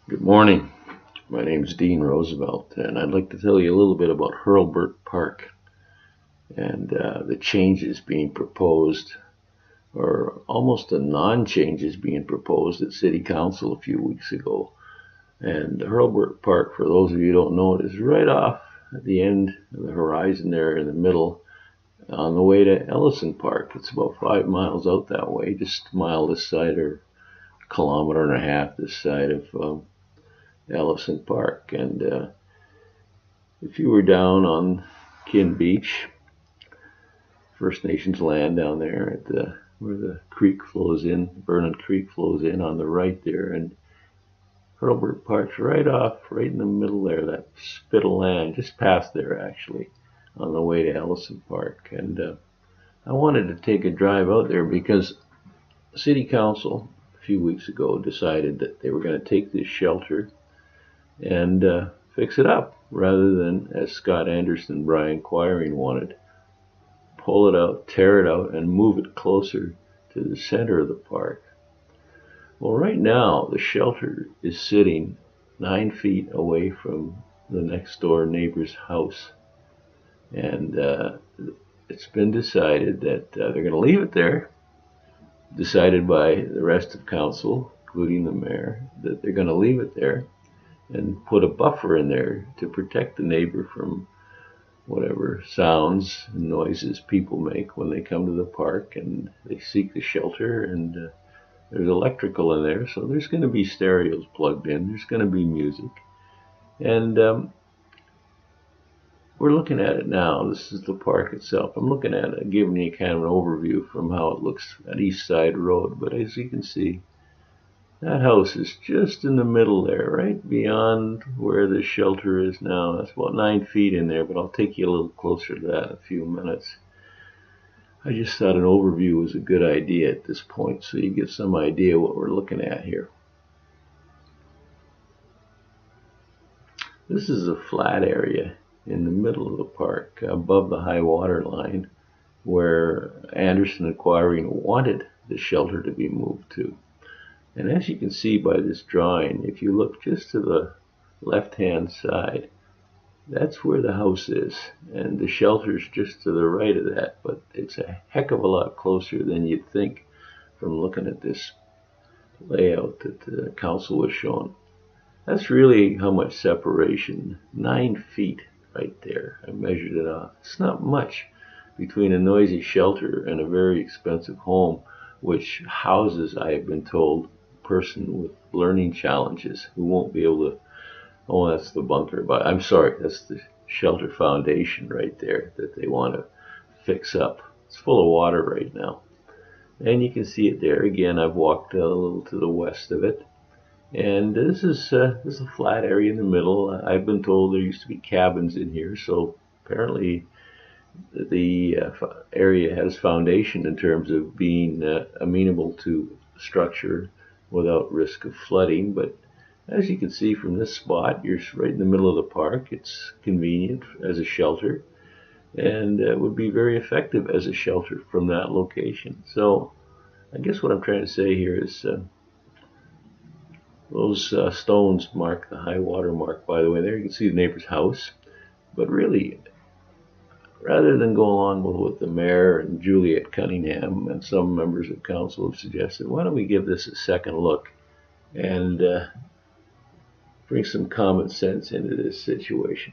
Good morning. My name is Dean Roosevelt, and I'd like to tell you a little bit about Hurlburt Park and the changes being proposed, or almost the non-changes being proposed at City Council a few weeks ago. And Hurlburt Park, for those of you who don't know it, is right off at the end of the horizon there in the middle on the way to Ellison Park. It's about 5 miles out that way, just a mile this side or a kilometer and a half this side of Ellison Park. And if you were down on Kin Beach, First Nations land down there at where the creek flows in, Vernon Creek flows in on the right there, and Hurlburt Park's right in the middle there, that spit of land, just past there actually, on the way to Ellison Park. And I wanted to take a drive out there because City Council a few weeks ago decided that they were going to take this shelter and fix it up, rather than, as Scott Anderson and Brian Quiring wanted, pull it out, tear it out, and move it closer to the center of the park. Well, right now, the shelter is sitting 9 feet away from the next door neighbor's house. And it's been decided that they're going to leave it there, decided by the rest of council, including the mayor, that they're going to leave it there and put a buffer in there to protect the neighbor from whatever sounds and noises people make when they come to the park and they seek the shelter. And there's electrical in there, so there's going to be stereos plugged in, there's going to be music. And we're looking at it now. This is the park itself. I'm looking at it, giving you kind of an overview from how it looks at East Side Road. But as you can see, that house is just in the middle there, right beyond where the shelter is now. That's about 9 feet in there, but I'll take you a little closer to that in a few minutes. I just thought an overview was a good idea at this point, so you get some idea what we're looking at here. This is a flat area in the middle of the park, above the high water line, where Anderson and Quiring wanted the shelter to be moved to. And as you can see by this drawing, if you look just to the left-hand side, that's where the house is, and the shelter's just to the right of that, but it's a heck of a lot closer than you'd think from looking at this layout that the council was showing. That's really how much separation, 9 feet right there. I measured it off. It's not much between a noisy shelter and a very expensive home, which houses, I have been told, person with learning challenges who won't be able to. Oh, that's the bunker, but I'm sorry, that's the shelter foundation right there that they want to fix up. It's full of water right now, and you can see it there. Again, I've walked a little to the west of it, and this is a flat area in the middle. I've been told there used to be cabins in here, so apparently the area has foundation in terms of being amenable to structure without risk of flooding. But as you can see from this spot, you're right in the middle of the park. It's convenient as a shelter, and it would be very effective as a shelter from that location. So I guess what I'm trying to say here is those stones mark the high water mark, by the way. There you can see the neighbor's house. But really, rather than go along with what the mayor and Juliet Cunningham and some members of council have suggested, why don't we give this a second look and bring some common sense into this situation.